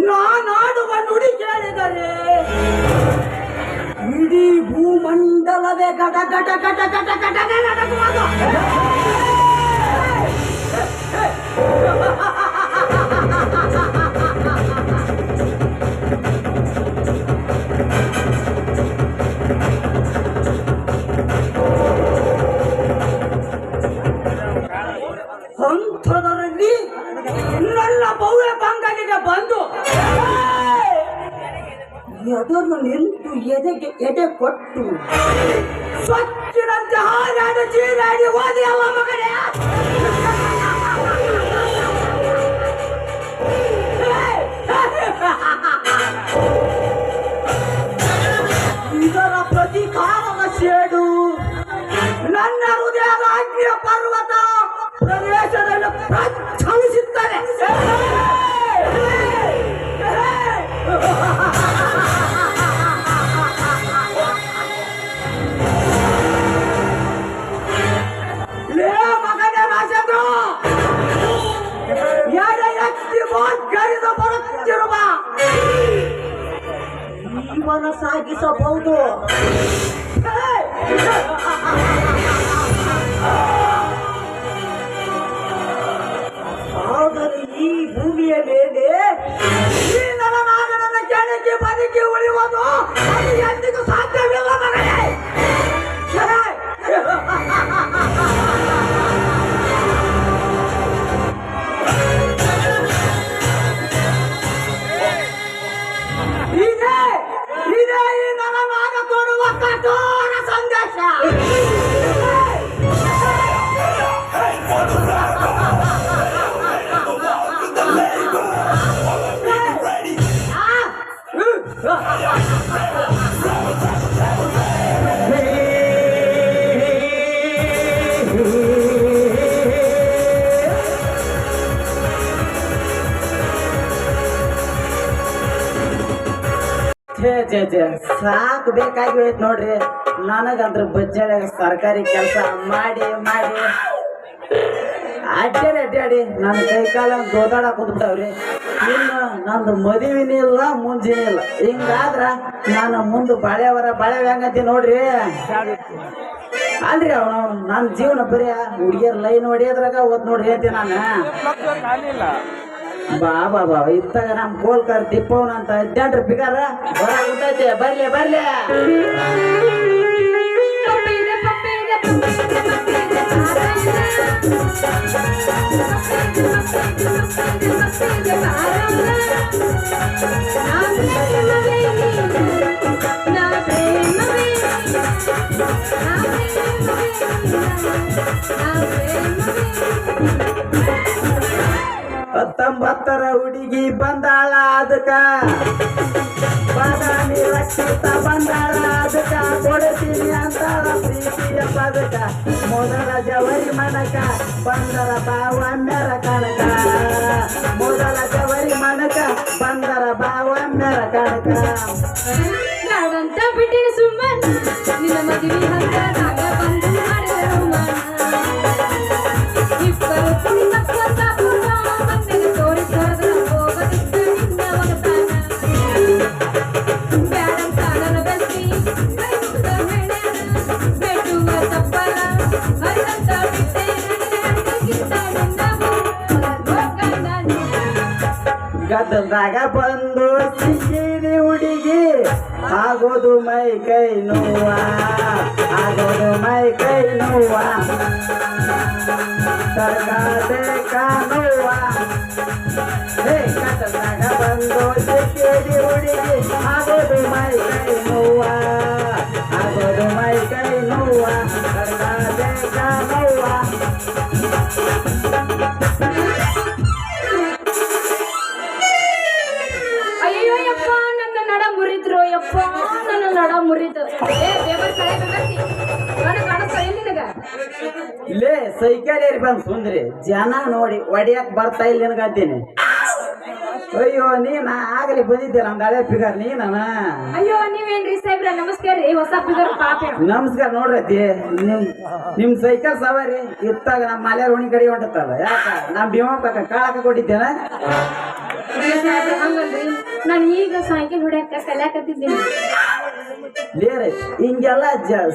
ನಾನಾಡುವ ನುಡಿ ಕೇಳಿದರೆ ಇಡೀ ಭೂಮಂಡಲವೇ ಗಟ ಗಟ ಗಟ ಗಟ ಗಟ ನಡುಗುವುದು. ಅಂಥದರಲ್ಲಿ ನನ್ನ ಭವ್ಯ ಬಂಗಾಳಿಗೆ ಬಂದು ಎದುರು ನಿಂತು ಎದೆ ಕೊಟ್ಟು ಸ್ವಚ್ಛನಂತೆ ಹಾರಾಡಿ ಚೀರಾಡಿ ಹೋದೆ ಅವ ಮಗನೇ. ಇದರ ಪ್ರತೀಕಾರದ ಸೇಡು ನನ್ನ ಹೃದಯದ ಅಗ್ನಿಯ ಪರ್ವತ ಪ್ರದೇಶದಲ್ಲಿ ಪ್ರಜ್ವಲಿಸುತ್ತದೆ. ಮಗನೇ ರಾಜೇಂದ್ರ, ಎಡೆ ಎತ್ತಿ ಗರಿದು ಬರುತ್ತಿರುವ ಜೀವನ ಸಾಗಿಸಬಹುದು. ಆದರೆ ಈ ಭೂಮಿಯ ಮೇಲೆ ಈ ನರನಾಗನ ಕೆಣಕಿ ಬದುಕಿ ಉಳಿಯುವುದು ಅದು ಎಂದಿಗೂ ಸಾಧ್ಯವಿಲ್ಲ ಮಗನೇ. ಇದೇ ಈ ನರನಾಗ ಕೊಡುವ ಕಠೋರ ಸಂದೇಶ. ಸಾಕು ಬೇಕಾಗಿ ಹೋಯ್ತು ನೋಡ್ರಿ. ನನಗಂದ್ರ ಬಜ್ಜಾಗ ಸರ್ಕಾರಿ ಕೆಲಸ ಮಾಡಿ ಮಾಡಿ ಅಡ್ಡಾಡಿ ನನ್ನ ಕೈ ಕಾಲ ಗೋದಾಡ ಕುಂದ್ಬಿಟ್ಟವ್ರಿ. ಇನ್ನು ನಂದು ಮದುವೆನೇ ಇಲ್ಲ ಮುಂಜಾನೆ ಇಲ್ಲ. ಹಿಂಗಾದ್ರ ನಾನು ಮುಂದೆ ಬಾಳೆವರ ಹೆಂಗಂತಿ ನೋಡ್ರಿ. ಅಲ್ರಿ ಅವನು ನನ್ನ ಜೀವನ ಬರೀ ಹುಡುಗಿಯರ್ ಲೈನ್ ಹೊಡಿಯೋದ್ರಾಗ ಓದ್ ನೋಡ್ರಿ ಅಂತೀನಿ ನಾನು. ಬಾ ಇತ್ತಾಗ ನಮ್ ಗೋಲ್ಕರ್ ಟಿಪ್ಪವನ್ ಅಂತ 18 ಬಿಗಾರ ಹೊರ ಉಂಟೈತೆ. ಬರ್ಲಿ ಹತ್ತೊಂಬತ್ತರ ಹುಡುಗಿ ಬಂದಾಳ ಅದಕ್ಕ ಬಾದಾಮಿ ರಕ್ಷಿತ ಬಂದಾಳ ಅದಕ್ಕ ಕೊಡ್ತೀನಿ ಅಂತಾಳ ಪ್ರೀತಿಯ ಪದಕ. ಮೊದಲ ಜವರಿ ಮನಕ ಬಂದರ ಬಾವಮ್ಯರ ಕಣಕ. ಮೊದಲ ಜವರಿ ಮನಕ ಬಂದರ ಬಾವಮ್ಯರ ಕಣಕ. ನಾಡಂತ ಬಿಟ್ಟಿನ ಸುಮ್ಮನ ನಿನ್ನ ಮದುವೆ ಹಂತ ಬಂದು ಮಾಡಿದ ರೋಮಾನ. ಇಬ್ಬರು ಗದ್ದಲ್ದಾಗ ಬಂದು ಸಿಕ್ಕಿರಿ ಹುಡುಗಿ ಆಗೋದು ಮೈ ಕೈ ನೋವ. ನೋವ ಗದ್ದಲ್ದಾಗ ಬಂದು ಸಿಕ್ಕಿರಿ ಹುಡುಗಿ ಆಗೋದು ಮೈ ಕೈ ನೋವ. ನೋವ ನನ್ನ ನಡ ಮುರಿತು. ದೇವರ ಕಳೆ ನನಗೆ ಕಾಣಿಸ್ತಾ ಇಲ್ಲ ನಿನಗ. ಇಲ್ಲೇ ಸೈಕಲ್ ಏರಿ ಬಂದ್ ಸುಂದ್ರಿ ಜನ ನೋಡಿ ಒಡಿಯಕ್ ಬರ್ತಾ ಇಲ್ಲ ನಿನಗಂತೀನಿ. ಅಯ್ಯೋ ನೀನ ಆಗಲಿ ಬಂದಿದ್ದೆ ನಮ್ದು ಹಳೆ ಫಿಗರ್ ನೀನ. ಅಯ್ಯೋ ನೀವೇನ್ರಿ ಸಾಹೇಬ್ರ ನಮಸ್ಕಾರ ರೀ ಹೊಸ ಫಿಗರ್ ಪಾಪ. ನಮಸ್ಕಾರ ನೋಡ್ರತಿ ನಿಮ್ ಸೈಕಲ್ ಸವಾರಿ ಇತ್ತಾಗ ನಮ್ಮ ಮಲೆ ರೋಣಿ ಕಡೆ ಹೊಂಟತ್ತಲ್ಲ ಯಾಕ ನಮ್ ಭೀಮಪ್ಪ ಕಾಳಕ ಕೊಟ್ಟಿದ್ದೇನ. ಹಂಗಲ್ರಿ ನಾನು ಈಗ ಸೈಕಲ್ ಹೊಡ್ಯಾಕ ಕಲ್ಯಾಕತ್ತಿದ್ದೀನಿ. ಲೇರೆ ಹಿಂಗೆಲ್ಲ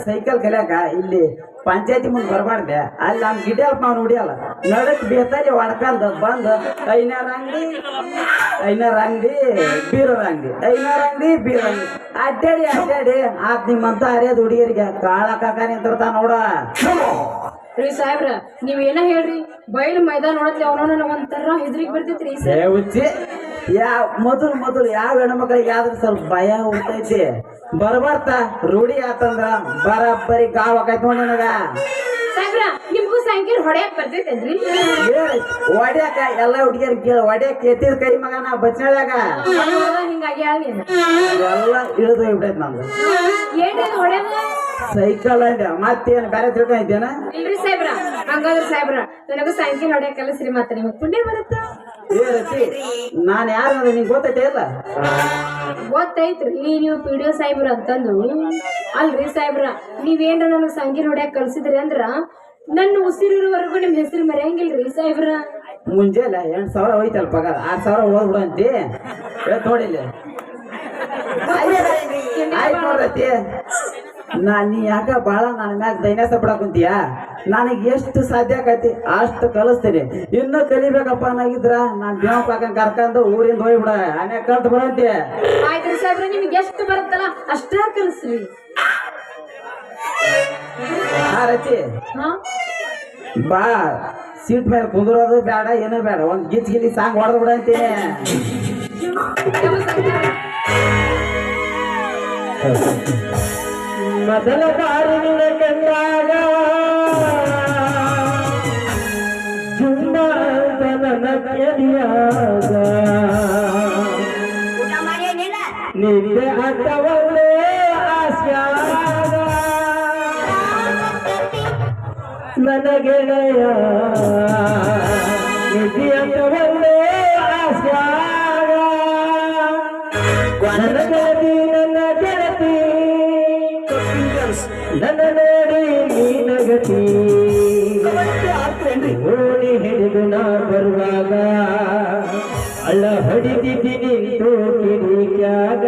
ಸೈಕಲ್ ಕಲಿಯಾಕ ಇಲ್ಲಿ ಪಂಚಾಯತಿ ಮುಂದೆ ಬರಬಾರ್ದೆ. ಅಲ್ಲಿ ನಮ್ ಗಿಡಲ್ ನಾವು ನೋಡಿಯಲ್ಲ ನಡಕ್ ಬೇತಾರಿ ಹೊಡ್ಕಂದ ಬಂದ್ ಐನಾರ ಅಂಗಡಿ ಬೀರರ ಅಂಗಡಿ ಅಡ್ಡಾಡಿ ಆತ್ ನಿಮ್ಮಂತ ಹರಿಯದ ಹುಡುಗಿಯರಿಗೆ ಕಾಳ ಕಾಕ ನಿಂತಿರ್ತಾನ ನೋಡ. ರೀ ಸಾಹೇಬ್ರ ನೀವ್ ಏನ ಹೇಳ್ರಿ ಬಯಲು ಮೈದಾನ ನೋಡತ್ಲಿ ಅವನ ಒಂಥರ ಹೆದ್ರಿಗ್ ಬರ್ತೈತ್ರಿ. ಹುಚ್ಚಿ ಮೊದಲು ಯಾವ ಹೆಣ್ಮಕ್ಳಿಗೆ ಯಾವ್ದ್ರ ಸ್ವಲ್ಪ ಭಯ ಉಂಟೈತಿ ಬರ್ಬರ್ತಾ ರೂಢಿ ಆತಂದ್ರ ಬರಬ್ಬರಿ ಗಾವ್ ಆಕೈತಿ ನೋಡಿ ನನಗ. ಸಾಹೇಬ್ರ ನಿಮ್ಗೂ ಸೈಕಲ್ ಹೊಡ್ಯಾಕ್ ಬರ್ತೈತೇನ್ರಿ? ಹೊಡ್ಯಾಕ ಎಲ್ಲ ಹುಡುಗಿಯರ್ ಕೇಳ ಹೊಡ್ಯಾಕ ಎತ್ತಿದ ಕೈ ಮಗನ ಬಚ್ಚಳ್ಯಾಗ ಹಿಂಗಾಗಿ ಎಲ್ಲ ಇಳಿದು ಹೋಗ್ಬಿಟ್ಟೈತಿ ನಂದು. ಏನ್ರಿ ಹೊಡ್ಯಾದ ಸೈಕಲ್ ಅಂದೆ ಮತ್ತೇನ್ ಬೇರೆ ತಿಳ್ಕೊಂಡಿದ್ದೇನ? ಇಲ್ರಿ ಸಾಹೇಬ್ರ ಹಂಗಾದ್ರ ಸಾಹೇಬ್ರ ನನಗೂ ಸೈಕಲ್ ಹೊಡ್ಯಾಕ ಕಲಿಸ್ರಿ ಮತ್ತೆ ನಿಮಗ್ ಪುಣ್ಯ ಬರುತ್ತ. ನಾನ್ ಯಾರು ನಿಂಗೆ ಗೊತ್ತೈತೆ ಇಲ್ಲ? ಗೊತ್ತೈತ್ರಿ ನೀವು ಪಿಡಿಒ ಸಾಹೇಬ್ರ ಅಂತಂದು. ಅಲ್ರಿ ಸಾಹೇಬ್ರ ನೀವೇನ್ರ ನನಗ್ ಸೈಕಲ್ ಹೊಡ್ಯಾಕ ಕಲ್ಸಿದ್ರಿ ಅಂದ್ರ ನನ್ನ ಉಸಿರಿರುವವರೆಗೂ ನಿಮ್ ಹೆಸರು ಮರೆಯಂಗಿಲ್ರಿ ಸಾಹೇಬ್ರ. ಮುಂಜಾನೆ 8,000 ಹೋಯ್ತಲ್ಲ ಪಗಾರ 6,000 ಹೋಗ್ಬಿಡಂತಿ ನೋಡಿಲ್ಲ. ಆಯ್ತು ನೋಡ್ರತಿ ನೀ ಯಾಕ ಬಾಳ ನನ್ನ ಮ್ಯಾಗ ದೈನ್ಯಾಸ ಬಿಡಕ್ ಕುಂತೀಯ. ನನಗೆ ಎಷ್ಟು ಸಾಧ್ಯ ಆಕೈತಿ ಅಷ್ಟು ಕಲಿಸ್ತೀನಿ. ಇನ್ನೂ ಕಲಿಬೇಕಪ್ಪ ಅನ್ನಗಿದ್ರ ನಾನ್ ದೇವ ಪಾಕನ್ ಕರ್ಕೊಂಡು ಊರಿಂದ ಹೋಗ್ಬಿಡ ಅನ್ಯ ಕಲ್ತು ಬರಂತಿ. ಆಯ್ತ್ರಿ ಸಾಹೇಬ್ರ ನಿಮ್ಗೆ ಎಷ್ಟು ಬರುತ್ತಲ್ಲ ಅಷ್ಟ ಕಲಿಸ್ರಿ. ರತಿ ಹಾ ಬಾ ಸೀಟ್ ಮೇಲೆ ಕುಂದ್ರೋದು ಬೇಡ ಏನೂ ಬೇಡ ಒಂದ್ ಗಿಲಿ ಸಾಂಗ್ ಹೊಡೆದು ಬಿಡಂತೀನಿ. ಮೊದಲ ಬಾರಿ ನಿನ್ನ ಕಂಡಾಗ ಜುಮ್ಮ ನನ್ನ ಕೆಡಿಯಾಗ ನಿದ್ದೆ ಅಂತವಲ್ಲೇ ಆಸ್ಯಾಗ ನನ್ನ ಗೆಳೆಯ ನಿದ್ದೆ ಅಂತವಲ್ಲೇ ಆಸ್ಯಾಗ ನನ್ನ ಗೆಳತಿ ನನ್ನ ನೋಡಿ ನೀನಗತಿ ಓಣಿ ಹಿಡಿದು ನಾ ಬರುವಾಗ ಅಳ್ಳ ಹೊಡಿದಿದ್ದೀನಿ ಕಿಡಿಕ್ಯಾಗ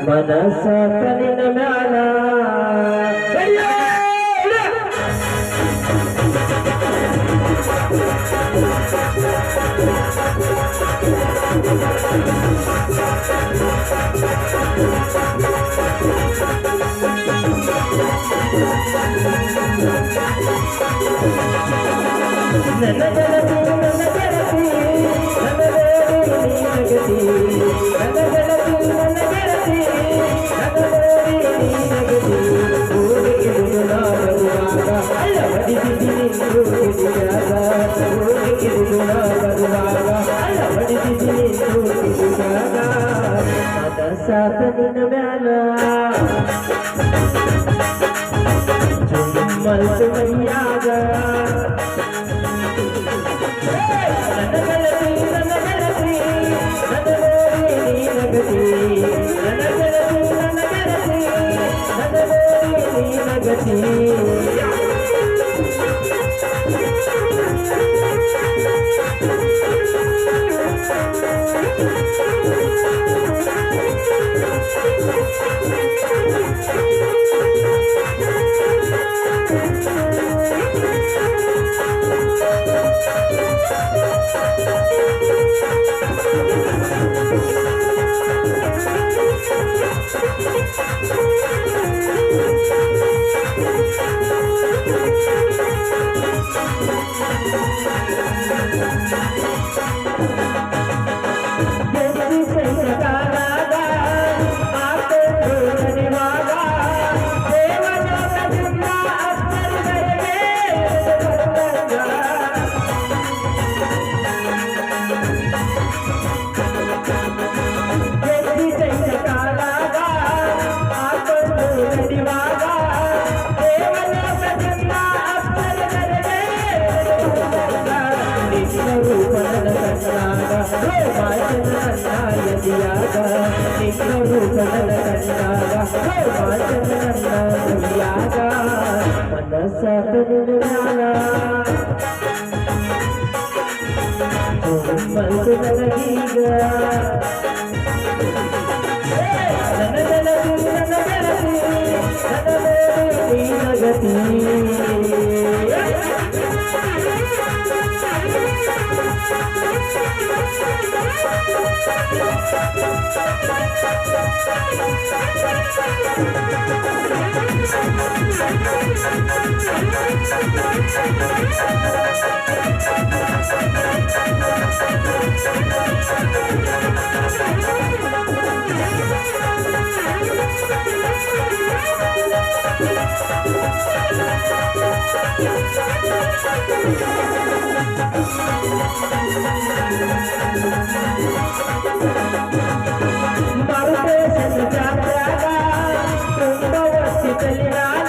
ಮನಸ್ಸ ನಿನ್ನ ಮ್ಯಾಲ ನನ್ನ ಗೆಳತಿ ನನ್ನ ಗೆಳತಿ ನನ್ನ ನೀನಗತಿ ನನ್ನ ಗೆಳತಿ ನನ್ನ ಗೆಳತಿ ನನ್ನ ನೀನಗತಿ ಊರಿಗೆ ನಾ ಬರುವಾಗ ಅಲ್ಲ ಹೊಡಿದಿದ್ದೀನಿ ಕಿಡಿಯಾಗ ಊರಿಗೆ ನಾ ಬರುವಾಗ ಅಲ್ಲ ಹೊಡಿದಿದ್ದೀನಿ ಕಿಡಿಯಾಗ ಮದ ಸಾತ ನಿನ್ನ ಮ್ಯಾಲ ಮಲ್ತು ಮೈಯಾಗ ನನ್ನ ಗೆಳತಿ ನನ್ನ ಗೆಳತಿ ನನ್ನ ನೀನಗತಿ ನನ್ನ ಗೆಳತಿ ನನ್ನ ಗೆಳತಿ ನನ್ನ ನೀನಗತಿ. ಯದಿಯಾಗ ನಿನ್ನ ರೂಪ ನನ್ನ ಕಂಡಾಗ ನನ್ನ ನುಡಿಯಾಗ ಮನಸ್ಸಾದ ನಿನ್ನಾಗ ಮನಸ್ಸು ನನಗೀಗ ನನ್ನ ನೆನಪು ನನ್ನ ಗೆಳತಿ ನನ್ನ ಮೇಲೆ ನಿನ್ನ ಗತಿ ಮರುದೇಶದ ಜಾತ್ಯಾಗ ತುಂಬ ವರ್ಷಿ ಕಲಿಯಾಲ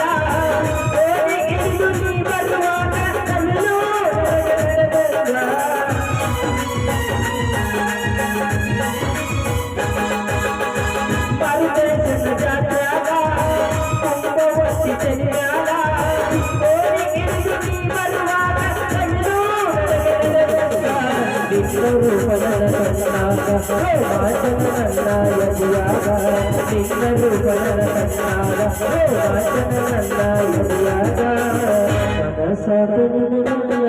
ಇಳಿದು ನೀ ಬರುವಾಗ ಕಲ್ಲು ಮರುದೇಶದ ಜಾತ್ಯಾಗ ತುಂಬ ವರ್ಷಿ ಕಲಿಯಾಲ ಇಳಿದು ನೀ ಬರುವಾಗ ಕಲ್ಲು ರೂಪದ ಕಣ್ಣಾಗ ವಾಚನ ನನ್ನ ಯದಿಯಾಗ ನಿನ್ನ ರೂಪದ ಕಣ್ಣಾಗ ವಾಚನ ನನ್ನ ಯದಿಯಾಗ ಮನಸ್ಸಾದ ನಿನ್ನ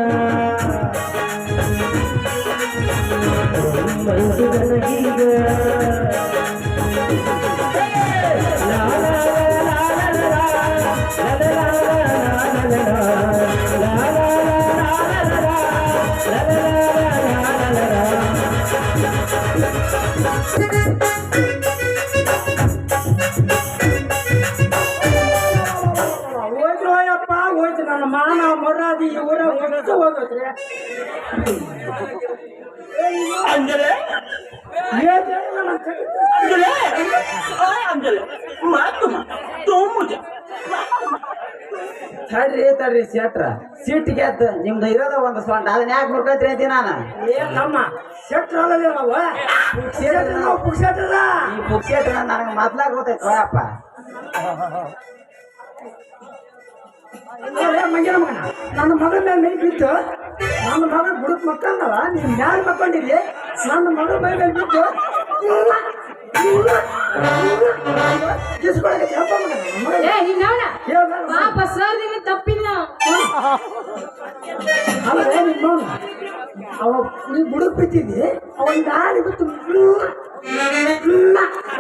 ಮನಸ್ಸು ನನಗೀಗ ಲಾ ಲಾ ಲಾ ಲಾ ಲಾ ಲಾ ಲಾ ಹೋಯ್ತು ಹೋಯ್ತು ನನ್ನ ಮಾನ ಮೊರಾದಿ ಊರ ಹೋಗೋದ್ರಿ ಅಂಜಲೆ ಅಂಜಲೆ ಅಂಜಲೆ ಮಾತು ತೋಮುಜ ತಡ್ರಿ ಸೇಟ್ರ ಸೀಟ್ಗೆ ಎತ್ತ ನಿಮ್ದು ಇರೋದ ಒಂದು ಸೊಂಟ ಅದನ್ನ ಯಾಕೆ ಮುರ್ಕೈತ್ರಿ ಅಂತೀನಿ ನಾನು ನಮ್ಮ ಶೆಟ್ರ ನಾವು ಪುಕ್ಷೇಟ್ರ ಈ ಪುಕ್ಷೇಟ್ರ ನನಗೆ ಮೊದ್ಲಾಗ ಗೊತ್ತೈತೆ ಅಪ್ಪ ಮಂಗಿನ ಮಗನ ನನ್ನ ಮಗಳ ಮೇಲೆ ಮೈ ಬಿದ್ದು ನನ್ನ ಮಗಳ ಬುಡಕ್ ಮಕ್ಕಂದವ ನೀನ್ ಮ್ಯಾಲ ಮಕ್ಕೊಂಡಿರಿ ನನ್ನ ಮಗಳ ಮೈ ಮೇಲೆ ಬಿದ್ದು ಏ ನಿನ್ನವನ ಪಾಪ ಸರ್ದಿನ ತಪ್ಪಿಲ್ಲ ಅವ ನೀ ಬುಡಕ್ ಬಿದ್ದಿದ್ದಿ ಅವನ್ ಗಾಳಿ ಬಿತ್ತು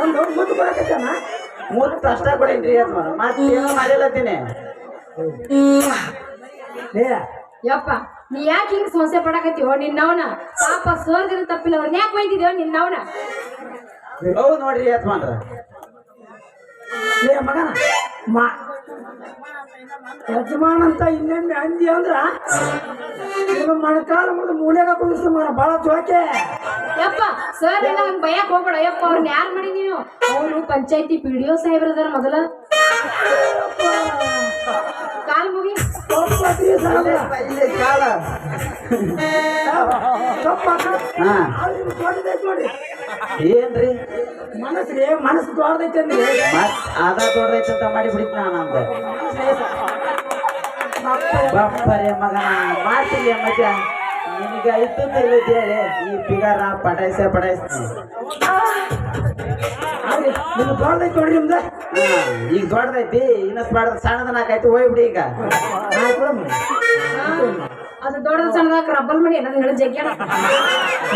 ಒಂದು ಮುದ್ದು ಕೊಡಕತ್ತಾನ ಮುತ್ತು ಅಷ್ಟ ಕೊಡೇನ್ರಿ ಮತ್ತೇನೋ ಮಾಡಿಲ್ಲತ್ತೀನಿ ಯಪ್ಪ ನೀ ಯಾಕೆ ಹಿಂಗ್ ಸಮಸ್ಯೆ ಪಡಕತ್ತೀವೋ ನಿನ್ನವನ ಪಾಪ ಸರ್ದಿನ ತಪ್ಪಿಲ್ಲ ಅವ್ರನ್ನ ಯಾಕೆ ಬೈದಿದ್ಯೋ ನಿನ್ನವನ ಹೌದು ನೋಡ್ರಿ ಯತ್ಮಾನ್ರ ಮಗನ ಯಜಮಾನ್ ಅಂತ ಇನ್ನೊಮ್ಮೆ ಅಂದಿ ಅಂದ್ರ ನೀನು ಮೊಣಕಾಲ ಮುಂದೆ ಮೂಲೆಗ ಕುದಿಸಿ ಮಗ ಬಹಳ ಜೋಕೆ ಯಪ್ಪ ಸರ್ ಎಲ್ಲ ಹಂಗ್ ಭಯಕ್ ಹೋಗ್ಬೇಡ ಯಪ್ಪ ಅವ್ರನ್ನ ಯಾರು ಮಾಡಿ ನೀನು ಅವನು ಪಂಚಾಯತಿ PDO ಸಾಹೇಬ್ರದಾರ ಮೊದಲ ಕಾಲ್ ಮುಗಿ ಇಲ್ಲಿ ಕಾಲ ನೋಡಿ ಏನ್ರಿ ಮನಸ್ಸು ದೊಡ್ಡದೈತೆ ಅಂದ್ರೆ ಮತ್ ಅದ ದೊಡ್ಡದೈತೆ ಅಂತ ಮಾಡಿ ಬಿಡಿತ್ ನಾನಂದ ಬಪ್ಪರೆ ಮಗನ ಮಾಡ್ತಿಲ್ಲ ಮಜಾ ನಿನಗೆ ಇದ್ದದ್ದು ಹೇಳಿ ಈ ಫಿಗರ್ ಪಟಾಯಿಸ್ತೀನಿ ನಿಮ್ಗೆ ದೊಡ್ಡದೈತೆ ನೋಡ್ರಿ ನಿಮ್ದು ಈಗ ದೊಡ್ಡದೈತಿ ಇನ್ನಷ್ಟು ಸಣ್ಣದ ನಾಲ್ಕಾಯ್ತು ಹೋಗ್ಬಿಡಿ ಈಗ ಅದು ದೊಡ್ಡ ಸಣ್ಣದಾಗ ರಬ್ಬಲ್ ಮಣಿ ನಾನು ಹೇಳಿ ಜಗ್ಗಿ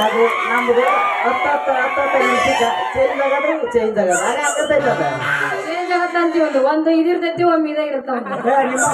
ಅದು ನಮ್ದು ಹತ್ತು ನಿಮಿಷಕ್ಕೆ ಚೇಂಜ್ ಆಗದ್ರೆ ಚೇಂಜ್ ಆಗದ ಹಾಗೆ ಆಗ್ತೈತೆ ಚೇಂಜ್ ಆಗತ್ತ ಅಂತೀವಿ ಒಂದು ಇದಿರ್ತೈತಿ ಒಮ್ಮೆ ಇದಾಗಿರ್ತಾವ ನಿಮ್ಮ